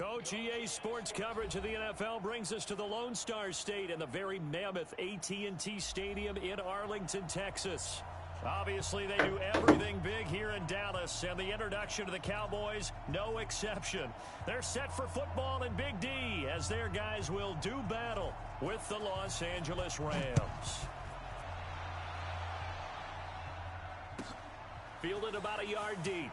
Coach, EA Sports coverage of the NFL brings us to the Lone Star State and the very mammoth AT&T Stadium in Arlington, Texas. Obviously, they do everything big here in Dallas, and the introduction to the Cowboys, no exception. They're set for football in Big D as their guys will do battle with the Los Angeles Rams. Fielded about a yard deep.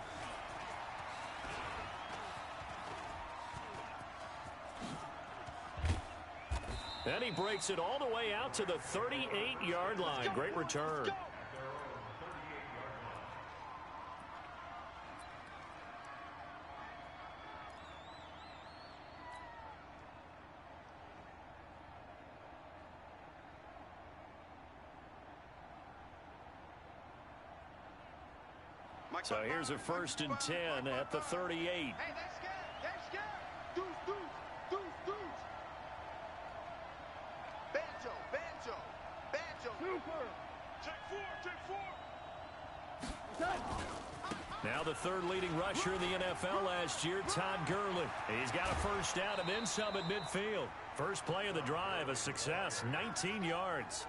And he breaks it all the way out to the 38-yard line. Great return. So here's a 1st and 10 at the 38. Hey, that's scared. That's scared. Deuce. Banjo. Super. Check four. Now the third leading rusher in the NFL last year, Todd Gurley. He's got a first down and then some at midfield. First play of the drive, a success, 19 yards.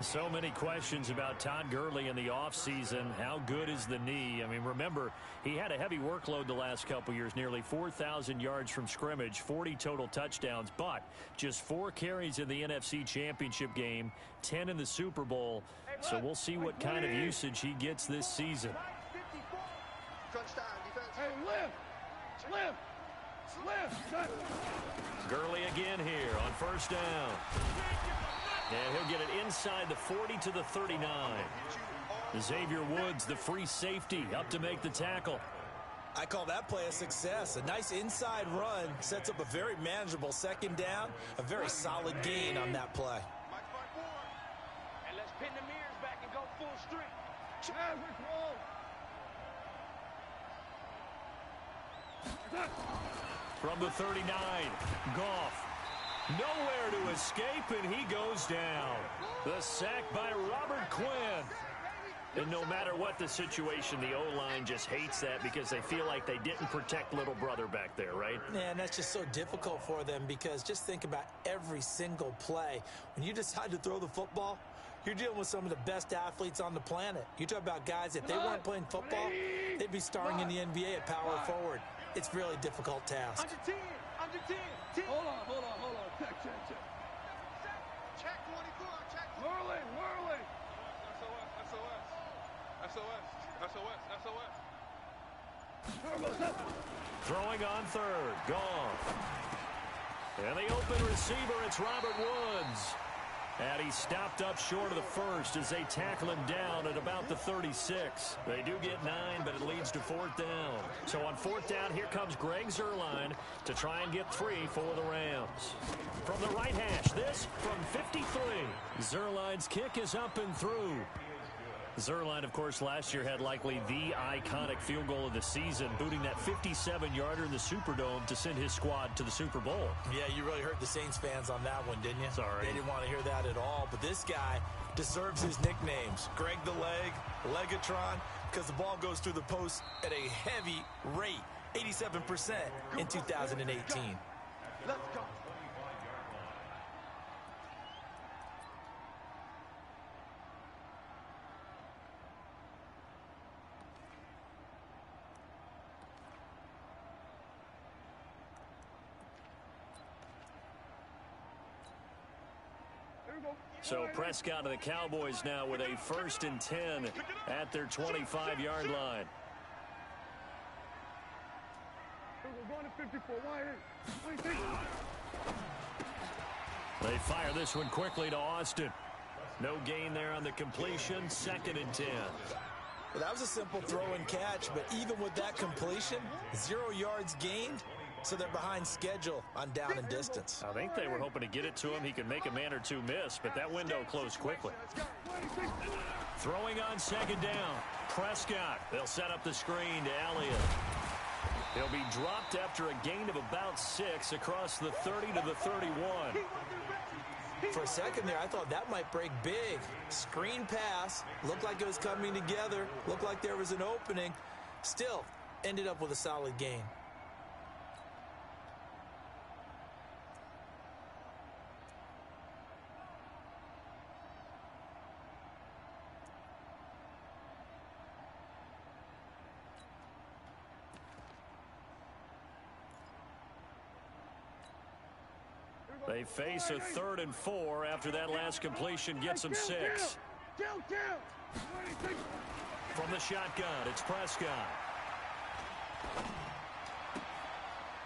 So many questions about Todd Gurley in the offseason. How good is the knee? I mean, remember, he had a heavy workload the last couple years, nearly 4,000 yards from scrimmage, 40 total touchdowns, but just 4 carries in the NFC Championship game, 10 in the Super Bowl. So we'll see what kind of usage he gets this season. Gurley again here on first down. And he'll get it inside the 40 to the 39. Xavier Woods, the free safety, up to make the tackle. I call that play a success. A nice inside run sets up a very manageable second down. A very solid gain on that play. And let's pin the mirrors back and go full street. From the 39, Goff. Nowhere to escape, and he goes down. The sack by Robert Quinn. And no matter what the situation, the O-line just hates that because they feel like they didn't protect little brother back there, right? Yeah, and that's just so difficult for them because just think about every single play. When you decide to throw the football, you're dealing with some of the best athletes on the planet. You talk about guys, if they weren't playing football, they'd be starring in the NBA at power forward. It's a really difficult task. Under 10. Hold on. Check 24. Whirling. SOS. Throwing on third. Goff. And the open receiver, it's Robert Woods. And he stopped up short of the first as they tackle him down at about the 36. They do get 9, but it leads to 4th down. So on 4th down, here comes Greg Zuerlein to try and get 3 for the Rams. From the right hash, this from 53. Zuerlein's kick is up and through. Zuerlein, of course, last year had likely the iconic field goal of the season, booting that 57-yarder in the Superdome to send his squad to the Super Bowl. Yeah, you really hurt the Saints fans on that one, didn't you? Sorry. They didn't want to hear that at all. But this guy deserves his nicknames. Greg the Leg, Legatron, because the ball goes through the post at a heavy rate, 87% in 2018. Let's go. So Prescott of the Cowboys now with a 1st and 10 at their 25-yard line. They fire this one quickly to Austin. No gain there on the completion. 2nd and 10. Well, that was a simple throw and catch, but even with that completion, 0 yards gained. So they're behind schedule on down and distance. I think they were hoping to get it to him. He could make a man or two miss, but that window closed quickly. Throwing on 2nd down. Prescott. They'll set up the screen to Elliott. He'll be dropped after a gain of about 6 across the 30 to the 31. For a second there, I thought that might break big. Screen pass. Looked like it was coming together. Looked like there was an opening. Still, ended up with a solid gain. They face a 3rd and 4 after that last completion gets them 6. From the shotgun, it's Prescott.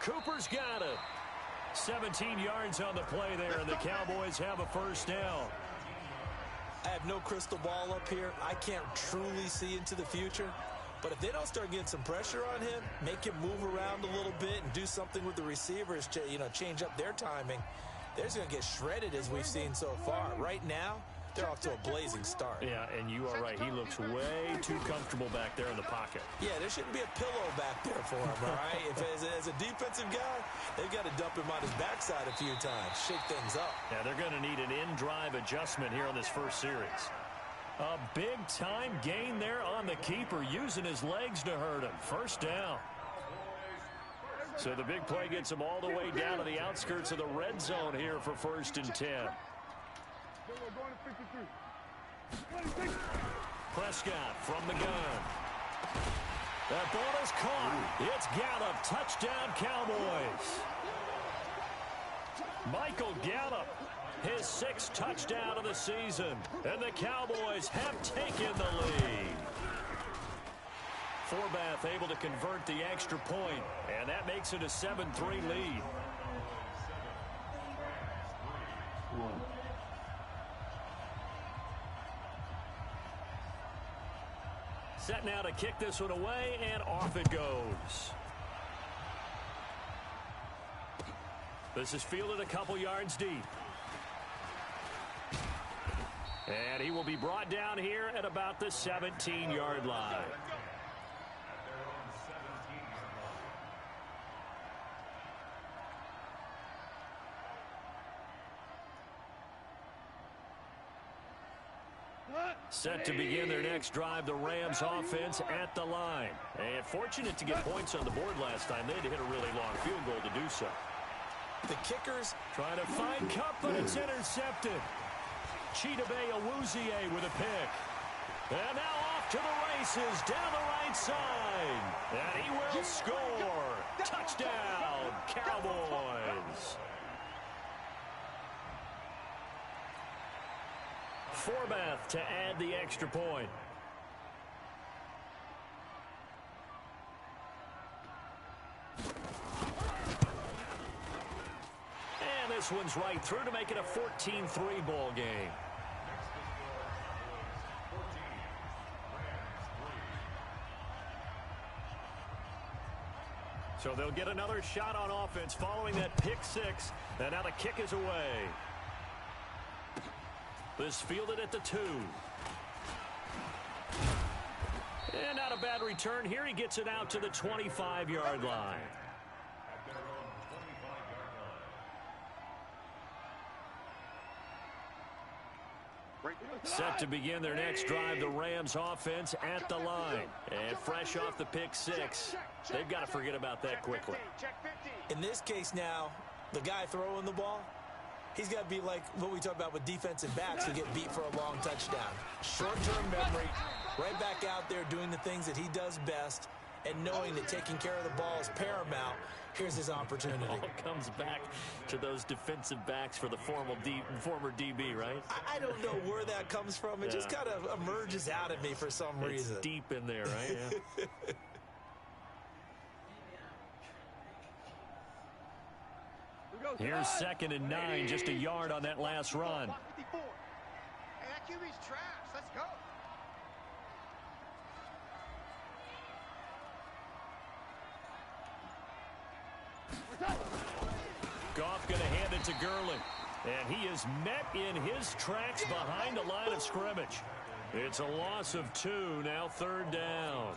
Cooper's got it. 17 yards on the play there, and the Cowboys have a first down. I have no crystal ball up here. I can't truly see into the future. But if they don't start getting some pressure on him, make him move around a little bit and do something with the receivers to, change up their timing, they're just going to get shredded as we've seen so far. Right now, they're off to a blazing start. Yeah, and you are right. He looks way too comfortable back there in the pocket. Yeah, there shouldn't be a pillow back there for him, all right? As a defensive guy, they've got to dump him on his backside a few times, shake things up. Yeah, they're going to need an in-drive adjustment here on this first series. A big-time gain there on the keeper, using his legs to hurt him. First down. So the big play gets him all the way down to the outskirts of the red zone here for 1st and 10. Prescott from the gun. That ball is caught. It's Gallup. Touchdown, Cowboys. Michael Gallup, his 6th touchdown of the season. And the Cowboys have taken the lead. Forbath able to convert the extra point, and that makes it a 7-3 lead. Set now to kick this one away, and off it goes. This is fielded a couple yards deep. And he will be brought down here at about the 17-yard line. Set to begin their next drive, the Rams offense at the line. And fortunate to get points on the board last time. They had to hit a really long field goal to do so. The kickers trying to find Cup, but it's intercepted. Chidobe Awuzie with a pick. And now off to the races down the right side. And he will score. Touchdown, Cowboys. Forbath to add the extra point. And this one's right through to make it a 14-3 ball game. So they'll get another shot on offense following that pick 6. And now the kick is away. This fielded at the 2. And not a bad return here. He gets it out to the 25-yard line. Set to begin their next drive, the Rams offense at the line. And fresh off the pick 6, they've got to forget about that quickly. In this case now, the guy throwing the ball, he's got to be like what we talk about with defensive backs who get beat for a long touchdown. Short-term memory, right back out there doing the things that he does best, and knowing that taking care of the ball is paramount. Here's his opportunity. It all comes back to those defensive backs for the former DB, right? I don't know where that comes from. It just kind of emerges out of me for some reason. It's deep in there, right? Yeah. Here's 2nd and 9, just a yard on that last run. Hey, that QB's trash. Let's go. Goff going to hand it to Gurley. And he is met in his tracks behind the line of scrimmage. It's a loss of 2, now 3rd down.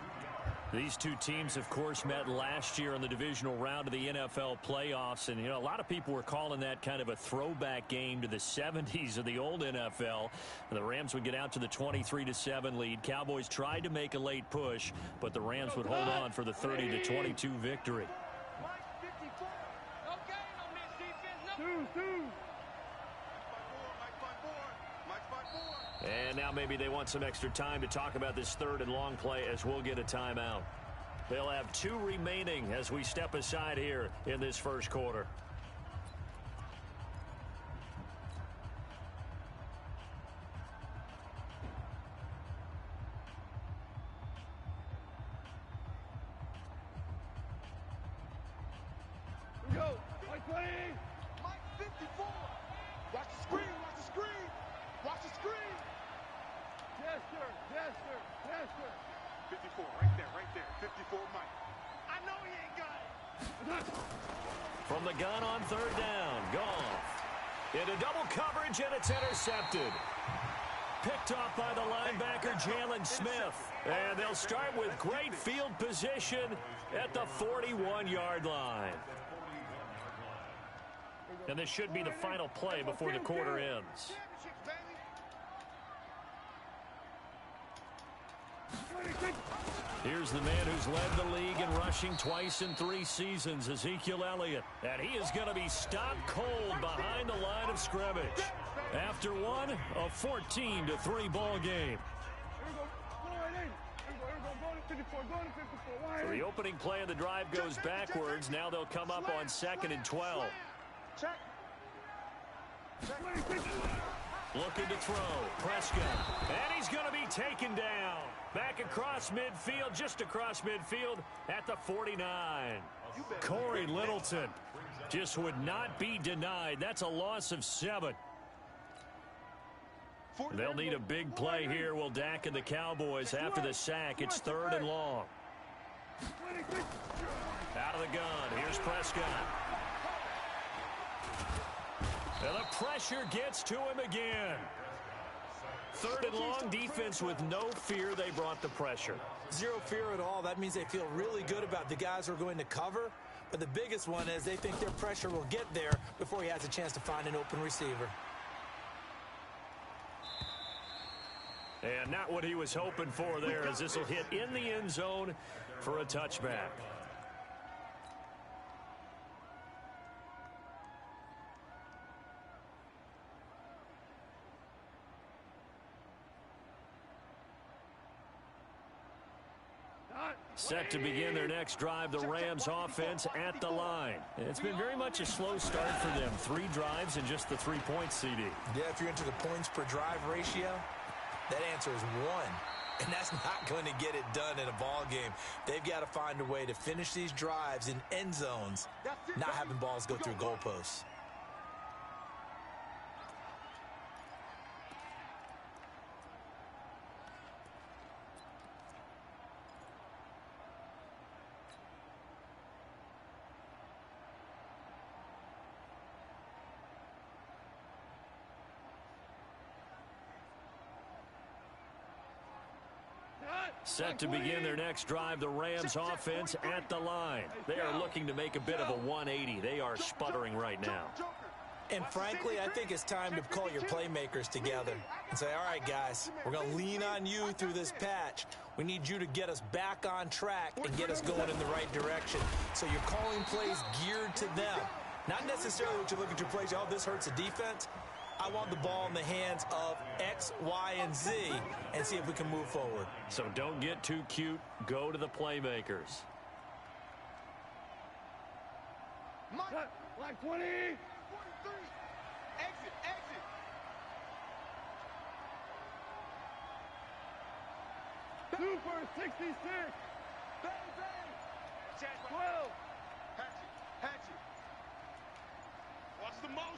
These two teams, of course, met last year in the divisional round of the NFL playoffs. And, a lot of people were calling that kind of a throwback game to the 70s of the old NFL. And the Rams would get out to the 23-7 lead. Cowboys tried to make a late push, but the Rams would hold on for the 30-22 victory. And now maybe they want some extra time to talk about this 3rd and long play as we'll get a timeout. They'll have 2 remaining as we step aside here in this first quarter. Mike 54. Watch the screen, watch the screen. Watch the screen. Yes, sir. Yes, sir. Yes, sir. 54, right there. 54, Mike. I know he ain't got it. From the gun on third down, Goff. Into double coverage, and it's intercepted. Picked off by the linebacker, Jalen Smith. And they'll start with great field position at the 41-yard line. And this should be the final play before the quarter ends. Here's the man who's led the league in rushing twice in 3 seasons, Ezekiel Elliott. And he is going to be stopped cold behind the line of scrimmage. After one, a 14-3 ball game. So the opening play of the drive goes backwards. Now they'll come up on 2nd and 12. Looking to throw. Prescott. And he's going to be taken down. Back across midfield, just across midfield at the 49. Corey Littleton just would not be denied. That's a loss of 7. They'll need a big play here, will Dak and the Cowboys. After the sack, it's 3rd and long. Out of the gun. Here's Prescott. And the pressure gets to him again. 3rd and long, defense with no fear. They brought the pressure. Zero fear at all. That means they feel really good about the guys who are going to cover. But the biggest one is they think their pressure will get there before he has a chance to find an open receiver. And not what he was hoping for there, as this will hit in the end zone for a touchback. Set to begin their next drive, the Rams offense at the line. It's been very much a slow start for them. 3 drives and just the 3 points, CD. Yeah, if you're into the points per drive ratio, that answer is 1. And that's not going to get it done in a ball game. They've got to find a way to finish these drives in end zones, not having balls go through goalposts. Set to begin their next drive, the Rams offense at the line. They are looking to make a bit of a 180. They are sputtering right now. And frankly, I think it's time to call your playmakers together and say, all right, guys, we're going to lean on you through this patch. We need you to get us back on track and get us going in the right direction. So you're calling plays geared to them. Not necessarily what you look at your plays, oh, this hurts the defense. I want the ball in the hands of X, Y, and Z and see if we can move forward. So don't get too cute. Go to the playmakers. Like 20. 43. Exit. Super 66. Bang. 12. Hatchet. Watch the motion.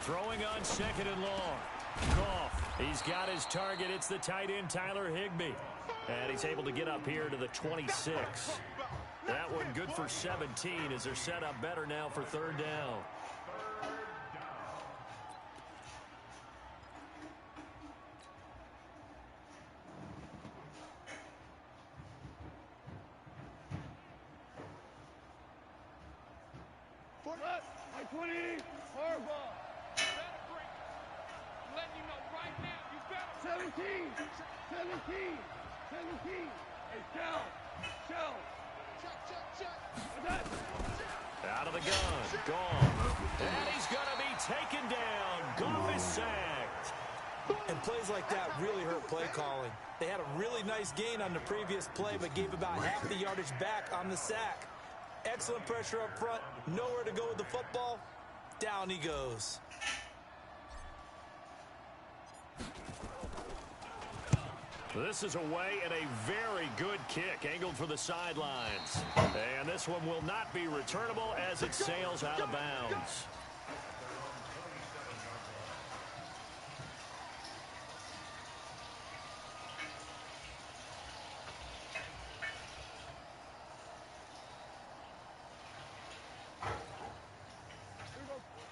Throwing on 2nd and long. Goff, he's got his target. It's the tight end, Tyler Higbee. And he's able to get up here to the 26. That one good for 17 as they're set up better now for 3rd down. Like 20. Horrible. Letting you know right now, you better. 17. Hey, shell. Out of the gun. Goff. And he's going to be taken down. Goff is sacked. And plays like that really hurt play calling. They had a really nice gain on the previous play, but gave about half the yardage back on the sack. Excellent pressure up front. Nowhere to go with the football. Down he goes. This is away and a very good kick angled for the sidelines. And this one will not be returnable as it sails out of bounds.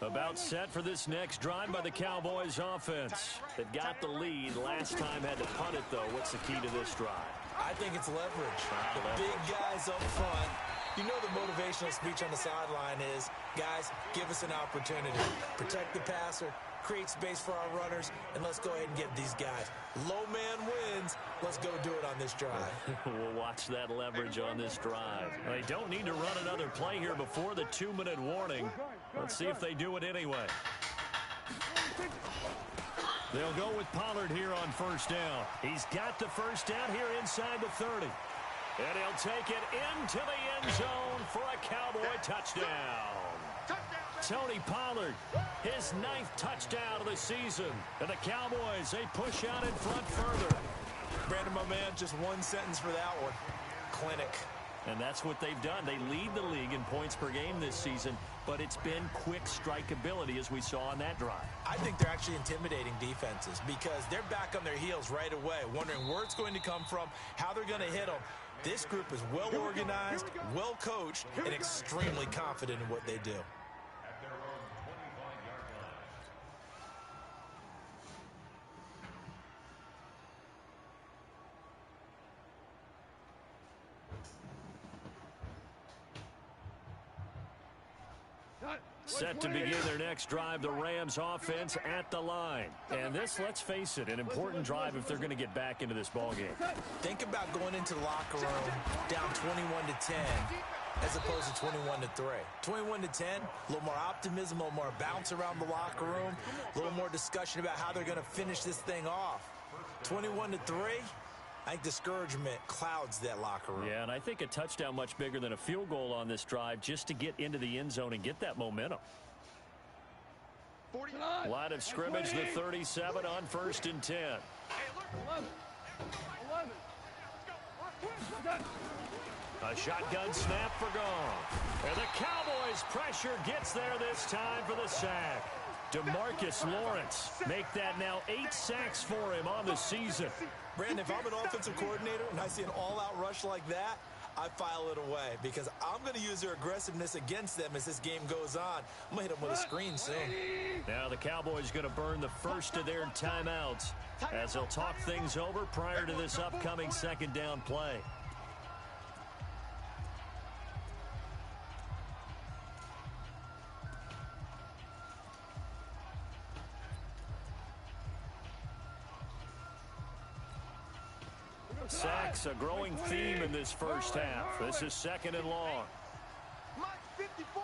About set for this next drive by the Cowboys offense. They've got the lead. Last time had to punt it, though. What's the key to this drive? I think it's leverage. The big guys up front. You know the motivational speech on the sideline is, guys, give us an opportunity. Protect the passer, create space for our runners, and let's go ahead and get these guys. Low man wins. Let's go do it on this drive. We'll watch that leverage on this drive. They don't need to run another play here before the 2-minute warning. Let's see if they do it anyway. They'll go with Pollard here on first down. He's got the first down here inside the 30. And he'll take it into the end zone for a Cowboy touchdown. Tony Pollard, his 9th touchdown of the season. And the Cowboys, they push out in front further. Brandon, my man, just one sentence for that one. Clinic. And that's what they've done. They lead the league in points per game this season, but it's been quick strikeability as we saw on that drive. I think they're actually intimidating defenses because they're back on their heels right away, wondering where it's going to come from, how they're going to hit them. This group is well organized, well coached, and extremely confident in what they do. Set to begin their next drive, the Rams offense at the line. And this, let's face it, an important drive if they're going to get back into this ballgame. Think about going into the locker room down 21-10 as opposed to 21-3. 21-10, a little more optimism, a little more bounce around the locker room, a little more discussion about how they're going to finish this thing off. 21-3, I think discouragement clouds that locker room. Yeah, and I think a touchdown much bigger than a field goal on this drive just to get into the end zone and get that momentum. Line of scrimmage, the 37 on 1st and 10. A shotgun snap for Goff. And the Cowboys pressure gets there this time for the sack. DeMarcus Lawrence make that now 8 sacks for him on the season. Brandon, if I'm an offensive coordinator and I see an all-out rush like that, I file it away because I'm going to use their aggressiveness against them as this game goes on. I'm going to hit them with a screen soon. Now the Cowboys going to burn the first of their timeouts as they'll talk things over prior to this upcoming second down play. Sacks, a growing theme in this first half. This is 2nd and long. Mike, 54.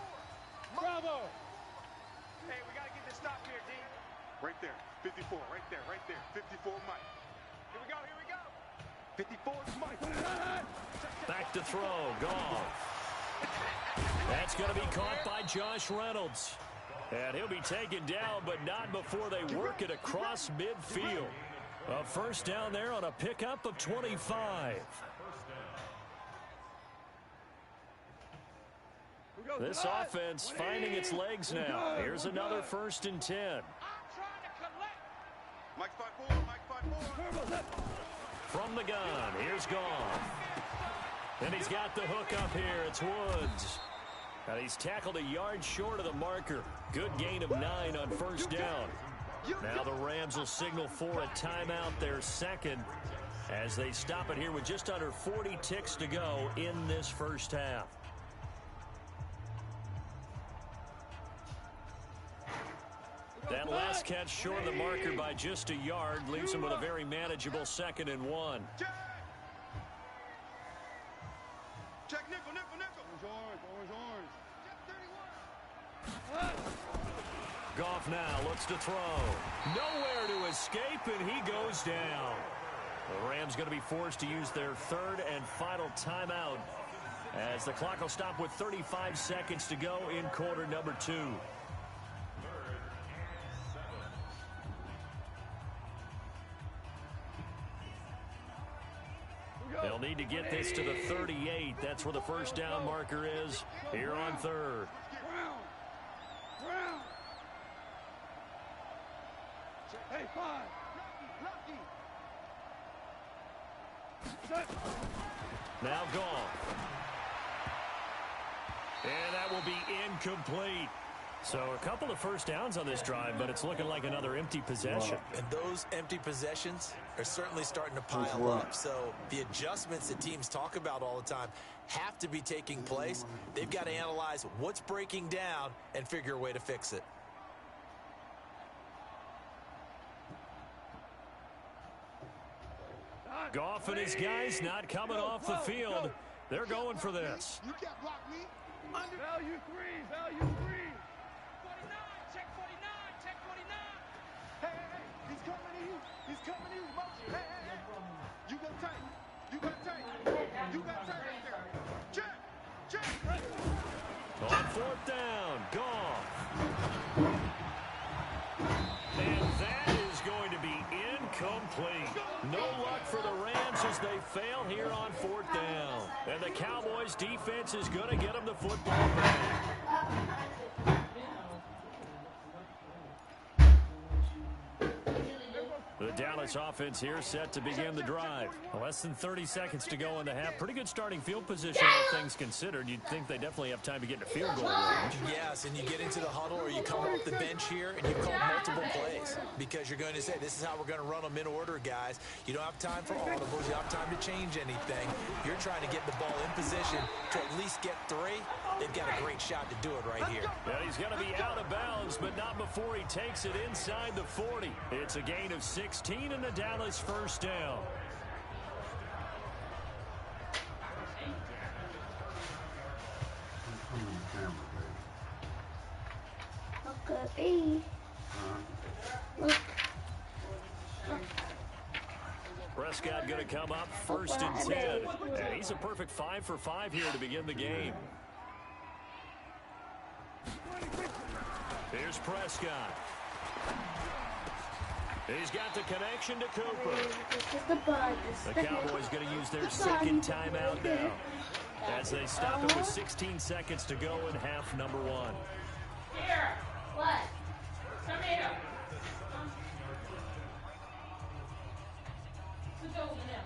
Bravo. Hey, we got to get this stop here, D. Right there. 54. Right there. Right there. 54, Mike. Here we go. Here we go. 54 is Mike. Back to throw. Goff. That's going to be caught by Josh Reynolds. And he'll be taken down, but not before they work it across midfield. A first down there on a pickup of 25. This offense finding its legs now. Here's another 1st and 10. Mike 5-4. Mike 5-4. From the gun, here's Goff. And he's got the hook up here. It's Woods. And he's tackled a yard short of the marker. Good gain of 9 on first down. Now the Rams will signal for a timeout, their second, as they stop it here with just under 40 ticks to go in this first half. That last catch short of the marker by just a yard leaves him with a very manageable 2nd and 1. Check nickel, nickel, nickel. Orange. Check 31. Goff now looks to throw. Nowhere to escape, and he goes down. The Rams going to be forced to use their 3rd and final timeout as the clock will stop with 35 seconds to go in quarter number 2. to get this to the 38. That's where the first down marker is here on third. Hey, 5. Lucky. Now gone. And that will be incomplete. So a couple of first downs on this drive, but it's looking like another empty possession. And those empty possessions are certainly starting to pile up. So the adjustments that teams talk about all the time have to be taking place. They've got to analyze what's breaking down and figure a way to fix it. Goff and his guys not coming off the field. They're going for this. You can't block me. Value 3, value 3. 49, check 49, check 49. Hey, he's coming to you. He's coming to you. Hey. You got tight. You got tight. You got tight right there. Check. On fourth down, Goff. And that is going to be incomplete. No luck for the Rams as they fail here on fourth down. And the Cowboys defense is going to get them the football back. The Dallas offense here set to begin the drive. Less than 30 seconds to go in the half. Pretty good starting field position, all things considered. You'd think they definitely have time to get in a field goal range. Yes, and you get into the huddle or you come off the bench here and you call multiple plays because you're going to say, this is how we're going to run them in order, guys. You don't have time for audibles. You don't have time to change anything. You're trying to get the ball in position to at least get 3. They've got a great shot to do it right here. And he's going to be out of bounds, but not before he takes it inside the 40. It's a gain of 16 and the Dallas first down. Okay. Look. Prescott going to come up first and 10. And he's a perfect 5 for 5 here to begin the game. Here's Prescott. He's got the connection to Cooper. The Cowboys going to use their second timeout now as they stop it with 16 seconds to go in half number 1. Here. What? Come here. Switch over now.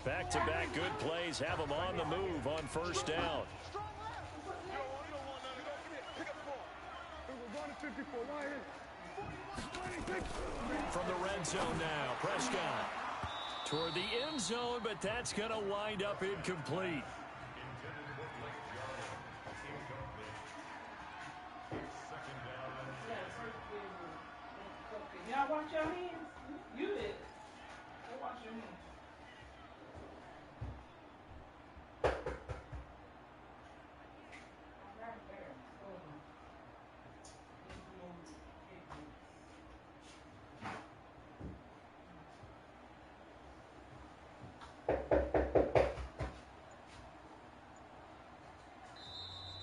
Back-to-back good plays have them on the move on first down. From the red zone now, Prescott toward the end zone, but that's going to wind up incomplete. Y'all wash your hands? You did. Go wash your hands.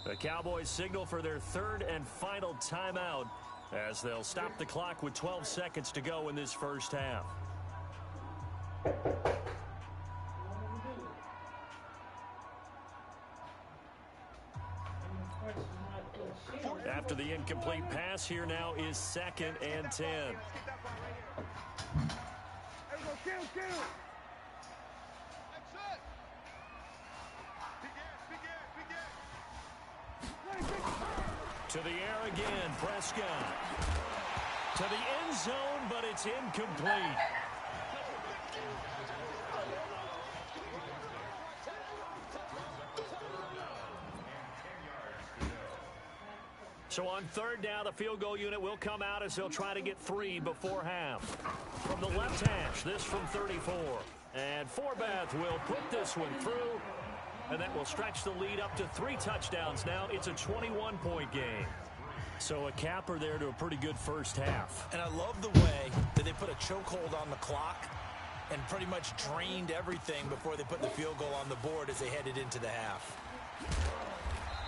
The Cowboys signal for their third and final timeout as they'll stop the clock with 12 seconds to go in this first half. After the incomplete pass, here now is 2nd and 10. To the air again, Prescott. To the end zone, but it's incomplete. So on third down, the field goal unit will come out as they'll try to get 3 before half. From the left hash, this from 34. And Forbath will put this one through. And that will stretch the lead up to 3 touchdowns now. It's a 21-point game. So a capper there to a pretty good first half. And I love the way that they put a chokehold on the clock and pretty much drained everything before they put the field goal on the board as they headed into the half.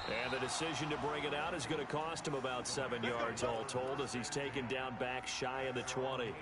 And the decision to bring it out is going to cost him about 7 yards all told as he's taken down back shy of the 20.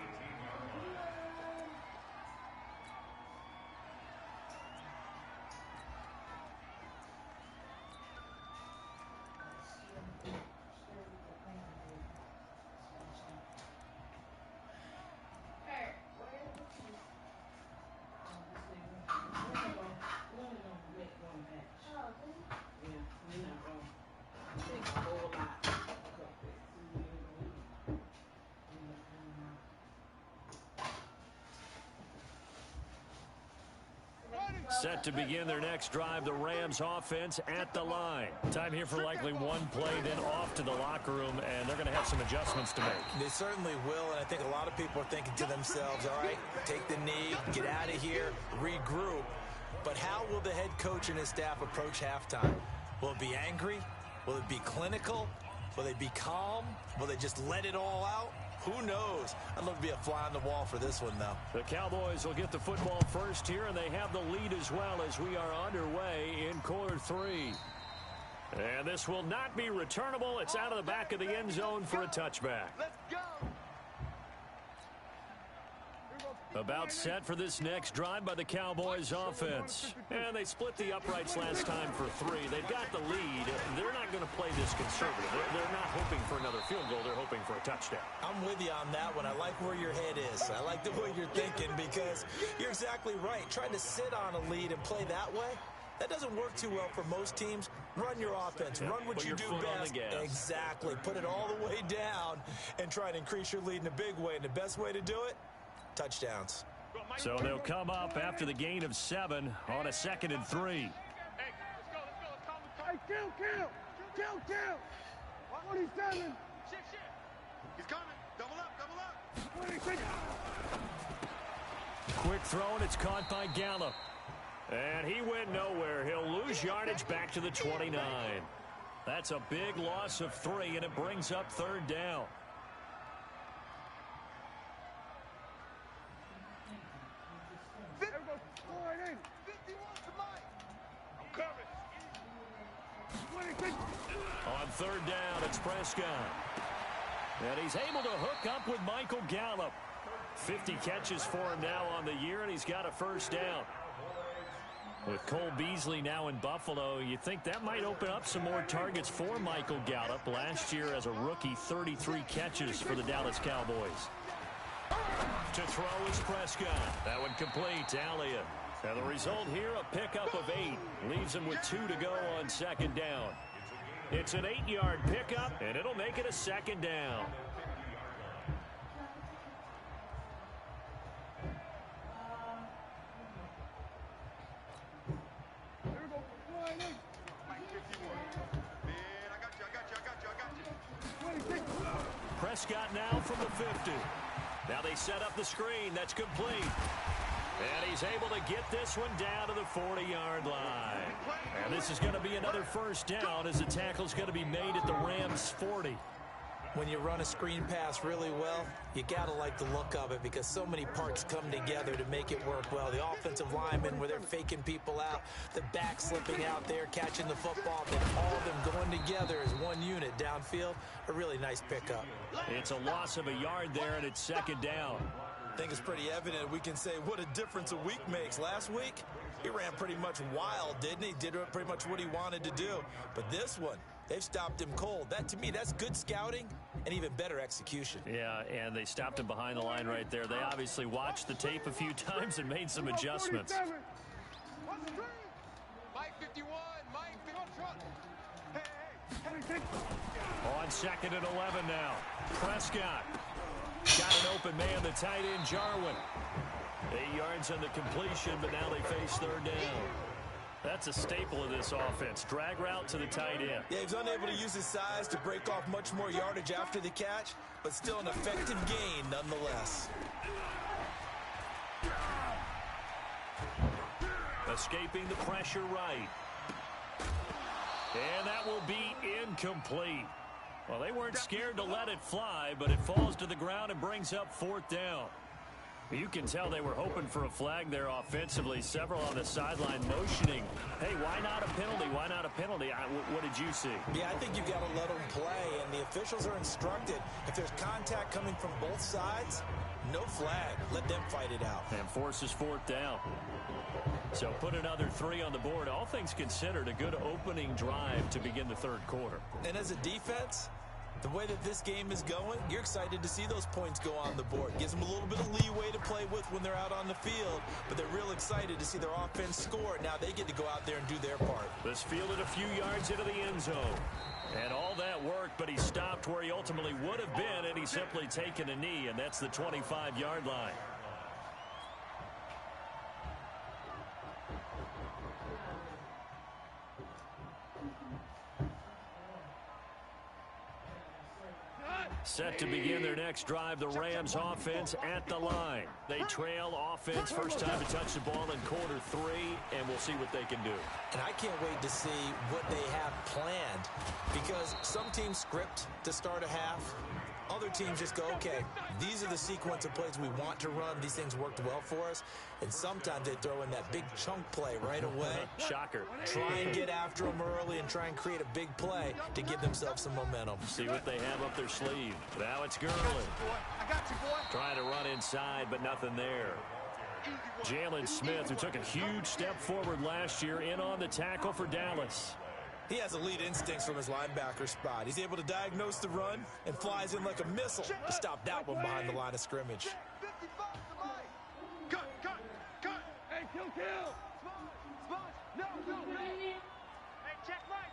Set to begin their next drive, the Rams offense at the line. Time here for likely one play, then off to the locker room, and they're going to have some adjustments to make. They certainly will, and I think a lot of people are thinking to themselves, all right, take the knee, get out of here, regroup. But how will the head coach and his staff approach halftime? Will it be angry? Will it be clinical? Will they be calm? Will they just let it all out? Who knows? I'd love to be a fly on the wall for this one, though. The Cowboys will get the football first here, and they have the lead as well as we are underway in quarter 3. And this will not be returnable. It's out of the back of the end zone for a touchback. Let's go. About set for this next drive by the Cowboys offense. And they split the uprights last time for 3. They've got the lead. They're not going to play this conservative. They're not hoping for another field goal. They're hoping for a touchdown. I'm with you on that one. I like where your head is. I like the way you're thinking because you're exactly right. Trying to sit on a lead and play that way, that doesn't work too well for most teams. Run your offense. Run what you do best. Exactly. Put it all the way down and try to increase your lead in a big way. And the best way to do it, touchdowns. So they'll come up after the gain of 7 on a 2nd and 3. Hey, let's go. Hey, kill. 27. Shit. He's coming. Double up. 26. Quick throw, and it's caught by Gallup. And he went nowhere. He'll lose yardage back to the 29. That's a big loss of 3, and it brings up 3rd down. On 3rd down, it's Prescott. And he's able to hook up with Michael Gallup. 50 catches for him now on the year, and he's got a 1st down. With Cole Beasley now in Buffalo, you think that might open up some more targets for Michael Gallup. Last year as a rookie, 33 catches for the Dallas Cowboys. To throw is Prescott. That one complete to Elliott. And the result here, a pickup of 8. Leaves him with 2 to go on 2nd down. It's an 8-yard pickup, and it'll make it a 2nd down. Prescott now from the 50. Now they set up the screen. That's complete. And he's able to get this one down to the 40-yard line. And this is going to be another 1st down as the tackle's going to be made at the Rams' 40. When you run a screen pass really well, you got to like the look of it because so many parts come together to make it work well. The offensive linemen where they're faking people out, the back slipping out there, catching the football, then all of them going together as one unit downfield. A really nice pickup. It's a loss of a yard there, and it's 2nd down. I think it's pretty evident. We can say what a difference a week makes. Last week, he ran pretty much wild, didn't he? Did pretty much what he wanted to do. But this one, they've stopped him cold. That, to me, that's good scouting and even better execution. Yeah, and they stopped him behind the line right there. They obviously watched the tape a few times and made some adjustments. Mike 51, Mike 51. On 2nd and 11 now. Prescott. Got an open man, the tight end, Jarwin. 8 yards on the completion, but now they face 3rd down. That's a staple of this offense. Drag route to the tight end. Yeah, he's unable to use his size to break off much more yardage after the catch, but still an effective gain nonetheless. Escaping the pressure right. And that will be incomplete. Well, they weren't scared to let it fly, but it falls to the ground and brings up 4th down. You can tell they were hoping for a flag there offensively. Several on the sideline motioning. Hey, why not a penalty? Why not a penalty? What did you see? Yeah, I think you've got to let them play, and the officials are instructed. If there's contact coming from both sides, no flag. Let them fight it out. And forces fourth down. So put another 3 on the board. All things considered, a good opening drive to begin the third quarter. And as a defense, the way that this game is going, you're excited to see those points go on the board. Gives them a little bit of leeway to play with when they're out on the field, but they're real excited to see their offense score. Now they get to go out there and do their part. This fielded a few yards into the end zone. And all that worked, but he stopped where he ultimately would have been, and he's simply taken a knee, and that's the 25-yard line. Set to begin their next drive, the Rams offense at the line. They trail offense, first time to touch the ball in quarter 3, and we'll see what they can do. And I can't wait to see what they have planned, because some teams script to start a half. Other teams just go, okay, these are the sequence of plays we want to run. These things worked well for us. And sometimes they throw in that big chunk play right away. Shocker. Try and get after them early and try and create a big play to give themselves some momentum. See what they have up their sleeve. Now it's Gurley. I got you, boy. Trying to run inside, but nothing there. Jalen Smith, who took a huge step forward last year, in on the tackle for Dallas. He has elite instincts from his linebacker spot. He's able to diagnose the run and flies in like a missile to stop that one behind the line of scrimmage. Cut. Hey, kill. Sponge. No. Hey, check right.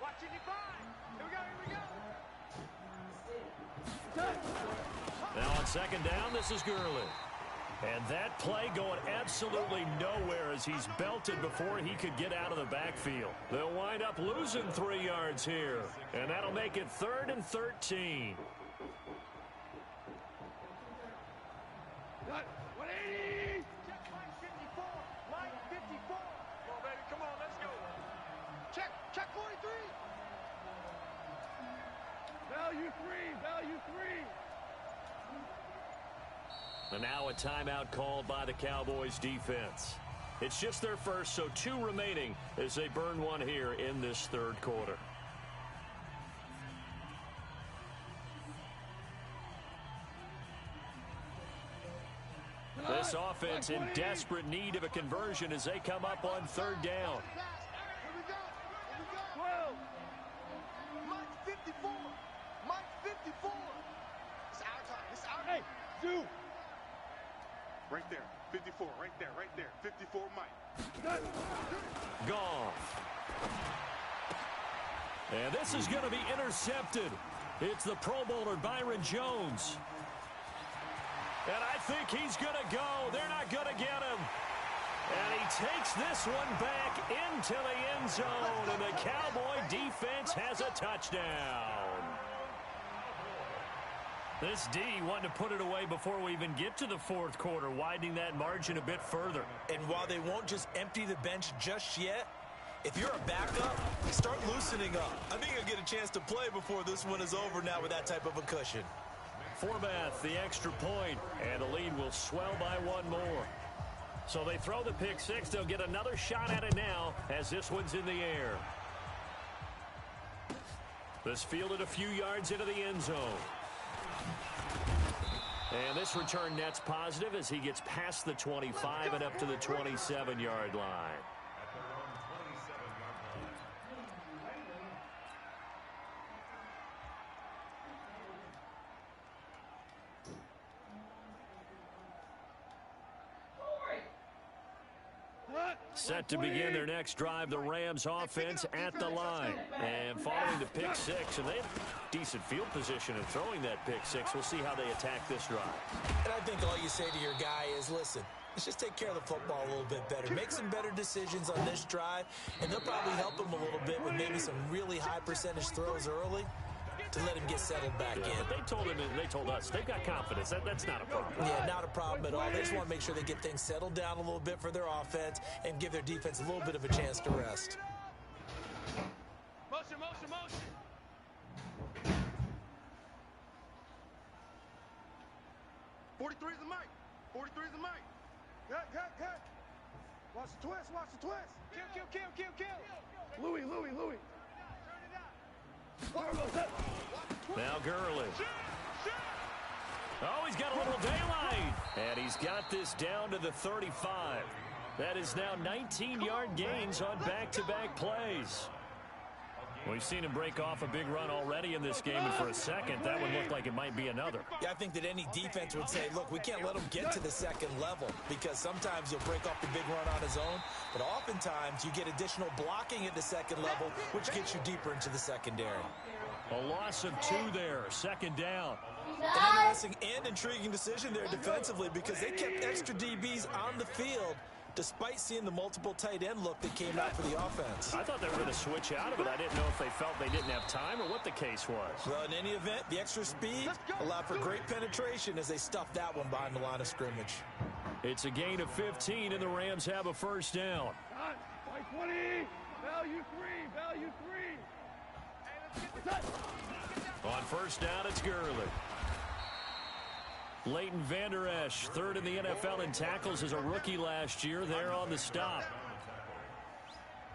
Watch it, divide. Here we go. Now on second down, this is Gurley. And that play going absolutely nowhere as he's belted before he could get out of the backfield. They'll wind up losing 3 yards here. And that'll make it 3rd and 13. Cut. 180. Check line 54. Line 54. Come on, baby. Come on, let's go. Check 43. Value 3. And now a timeout called by the Cowboys defense. It's just their first, so 2 remaining as they burn one here in this third quarter. This offense in desperate need of a conversion as they come up on 3rd down. Here we go. 12. Mike 54. It's our time. Hey, Zoo. Right there. 54. Right there. 54, Mike. Goff. And this is going to be intercepted. It's the Pro Bowler Byron Jones. And I think he's going to go. They're not going to get him. And he takes this one back into the end zone. And the Cowboy defense has a touchdown. This D wanting to put it away before we even get to the fourth quarter, widening that margin a bit further. And while they won't just empty the bench just yet, if you're a backup, start loosening up. I think you'll get a chance to play before this one is over now with that type of a cushion. Forbath, the extra point, and the lead will swell by 1 more. So they throw the pick 6. They'll get another shot at it now as this one's in the air. This fielded a few yards into the end zone. And this return net's positive as he gets past the 25 and up to the 27-yard line. Set to begin their next drive, the Rams offense at the line. And following the pick 6, and they have decent field position in throwing that pick 6. We'll see how they attack this drive. And I think all you say to your guy is, listen, let's just take care of the football a little bit better. Make some better decisions on this drive, and they'll probably help him a little bit with maybe some really high percentage throws early to let him get settled back in. But they told him, and they told us, they've got confidence. That's not a problem. Yeah, not a problem at all. They just want to make sure they get things settled down a little bit for their offense and give their defense a little bit of a chance to rest. Motion. 42. 43 is the mic. 43 is the mic. Cut. Watch the twist. Kill. Louis. Now Gurley. Oh, he's got a little daylight. And he's got this down to the 35. That is now 19-yard gains on back-to-back plays. We've seen him break off a big run already in this game, and for a second, that one looked like it might be another. Yeah, I think that any defense would say, look, we can't let him get to the second level, because sometimes he'll break off the big run on his own, but oftentimes you get additional blocking at the second level, which gets you deeper into the secondary. A loss of 2 there, second down. An interesting and intriguing decision there defensively, because they kept extra DBs on the field despite seeing the multiple tight end look that came out for the offense. I thought they were going to switch out of it. I didn't know if they felt they didn't have time or what the case was. Well, in any event, the extra speed allowed for great penetration as they stuffed that one behind the line of scrimmage. It's a gain of 15, and the Rams have a first down. By 20. Value 3. On first down, it's Gurley. Leighton Vander Esch, third in the NFL in tackles as a rookie last year. There on the stop.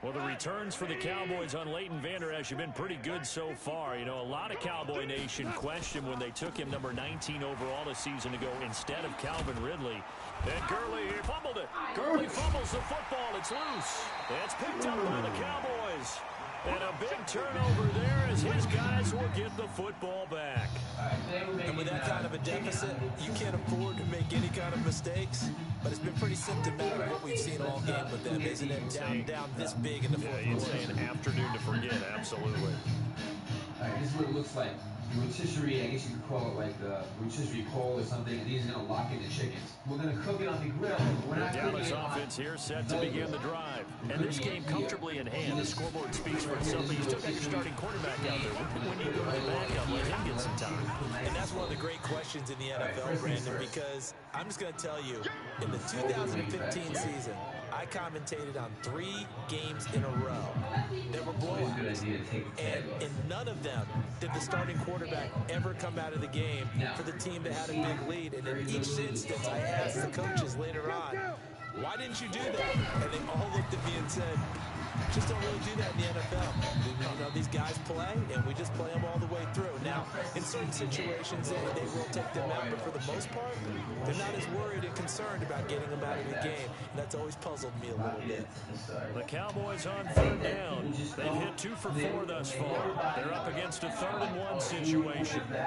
Well, the returns for the Cowboys on Leighton Vander Esch have been pretty good so far. You know, a lot of Cowboy Nation questioned when they took him number 19 overall a season ago instead of Calvin Ridley. And Gurley, he fumbled it. Gurley fumbles the football. It's loose. It's picked up by the Cowboys. And a big turnover there as his guys will get the football back. And with that kind of a deficit, you can't afford to make any kind of mistakes. But it's been pretty symptomatic of what we've seen all game with them, isn't it? Down this big in the fourth quarter. You'd say an afternoon to forget, absolutely. All right, this is what it looks like. Rotisserie, I guess you could call it like the rotisserie pole or something, and these are going to lock in the chickens. We're going to cook it on the grill. We're not Dallas offense here set to begin the drive. And this game comfortably in hand. The scoreboard speaks for itself, but you still got your starting quarterback out there. When do you go to the backup? Let him get some time. And that's one of the great questions in the NFL, Brandon, because I'm just going to tell you, in the 2015 season, I commentated on 3 games in a row. There were blowouts. And in none of them did the starting quarterback ever come out of the game for the team that had a big lead. And in each instance, I asked the coaches later on, why didn't you do that? And they all looked at me and said, just don't really do that in the NFL. You know, these guys play, and we just play them all the way through. Now, in certain situations, they will take them out, but for the most part, they're not as worried and concerned about getting them out of the game. And that's always puzzled me a little bit. The Cowboys on third down. They've hit 2 for 4 thus far. They're up against a 3rd-and-1 situation. They'll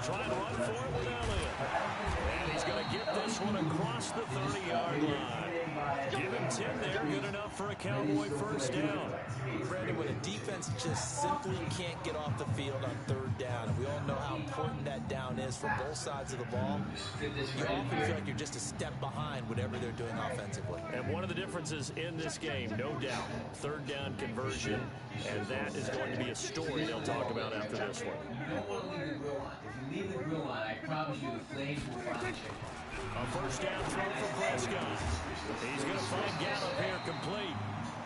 try and run for it with Elliott. And he's going to get this one across the 30-yard line. Give him 10 there, good enough for a Cowboy first down. Brandon, when a defense just simply can't get off the field on third down, and we all know how important that down is for both sides of the ball, you often feel like you're just a step behind whatever they're doing offensively. And one of the differences in this game, no doubt, third down conversion, and that is going to be a story they'll talk about after this one. You don't want to leave the grill on. If you leave the grill on, I promise you the flames will find you. A first down throw for Prescott. He's going to find Gallup here complete.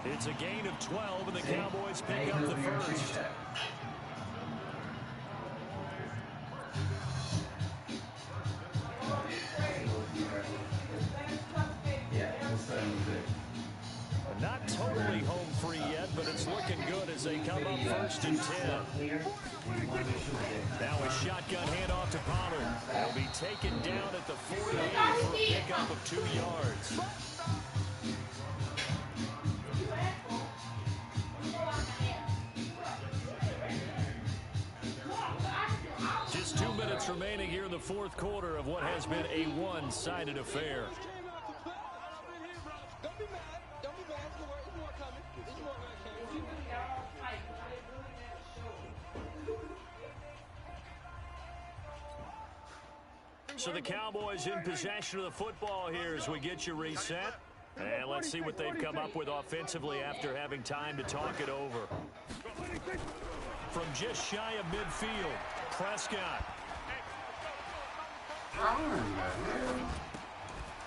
It's a gain of 12, and the Cowboys pick up the first. Not totally home free yet, but it's looking good as they come up 1st and 10. Now a shotgun handoff to Pollard. He'll be taken down at the 48 for a pickup of 2 yards. Just 2 minutes remaining here in the fourth quarter of what has been a one-sided affair. So the Cowboys in possession of the football here as we get you reset. And let's see what they've come up with offensively after having time to talk it over. From just shy of midfield, Prescott.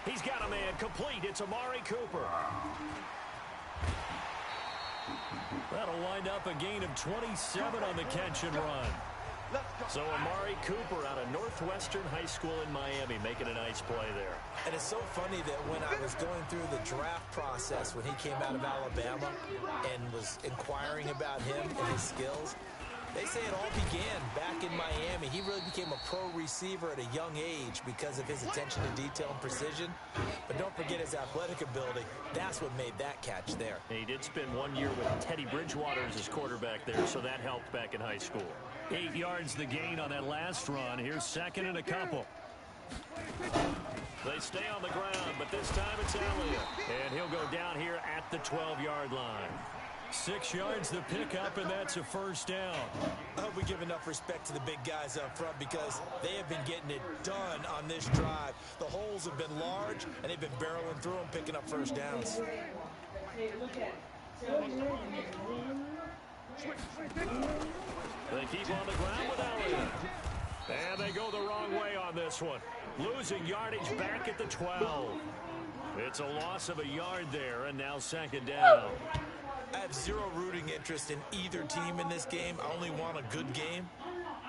He's got a man complete. It's Amari Cooper. That'll wind up a gain of 27 on the catch and run. So Amari Cooper out of Northwestern High School in Miami making a nice play there. And it's so funny that when I was going through the draft process when he came out of Alabama and was inquiring about him and his skills, they say it all began back in Miami. He really became a pro receiver at a young age because of his attention to detail and precision. But don't forget his athletic ability. That's what made that catch there. He did spend 1 year with Teddy Bridgewater as his quarterback there, so that helped back in high school. 8 yards the gain on that last run. Here's second and a couple. They stay on the ground, but this time it's Elliott. And he'll go down here at the 12-yard line. 6 yards the pickup, and that's a first down. I hope we give enough respect to the big guys up front because they have been getting it done on this drive. The holes have been large, and they've been barreling through them, picking up first downs. They keep on the ground with Elliott. And they go the wrong way on this one. Losing yardage back at the 12. It's a loss of a yard there, and now second down. I have zero rooting interest in either team in this game. I only want a good game.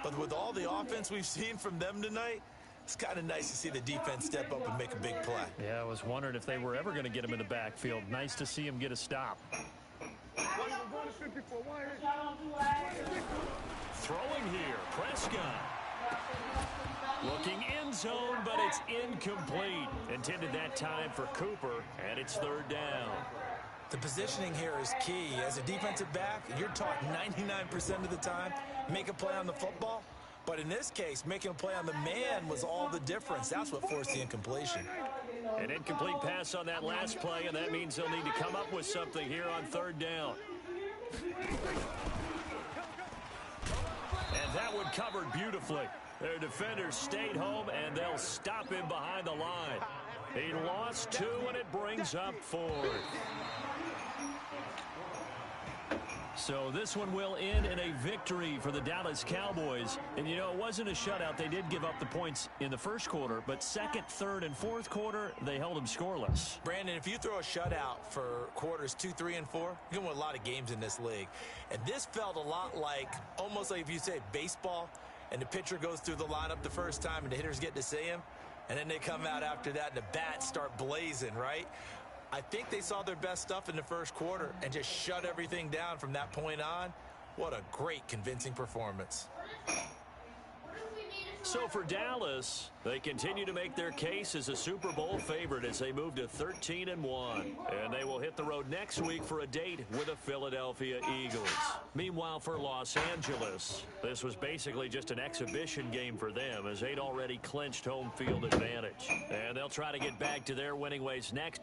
But with all the offense we've seen from them tonight, it's kind of nice to see the defense step up and make a big play. Yeah, I was wondering if they were ever going to get him in the backfield. Nice to see him get a stop. Throwing here, Prescott. Looking end zone, but it's incomplete. Intended that time for Cooper, and it's third down. The positioning here is key. As a defensive back, you're taught 99% of the time, make a play on the football. But in this case, making a play on the man was all the difference. That's what forced the incompletion. An incomplete pass on that last play, and that means they'll need to come up with something here on third down. And that one covered beautifully. Their defenders stayed home, and they'll stop him behind the line. He lost 2, and it brings up 4th. So this one will end in a victory for the Dallas Cowboys. And, you know, it wasn't a shutout. They did give up the points in the first quarter, but second, third, and fourth quarter, they held them scoreless. Brandon, if you throw a shutout for quarters 2, 3, and 4, you're going to win a lot of games in this league. And this felt a lot like, almost like if you say baseball, and the pitcher goes through the lineup the first time, and the hitters get to see him, and then they come out after that, and the bats start blazing, right? I think they saw their best stuff in the first quarter and just shut everything down from that point on. What a great, convincing performance. So for Dallas, they continue to make their case as a Super Bowl favorite as they move to 13-1. And they will hit the road next week for a date with the Philadelphia Eagles. Meanwhile, for Los Angeles, this was basically just an exhibition game for them as they'd already clinched home field advantage. And they'll try to get back to their winning ways next.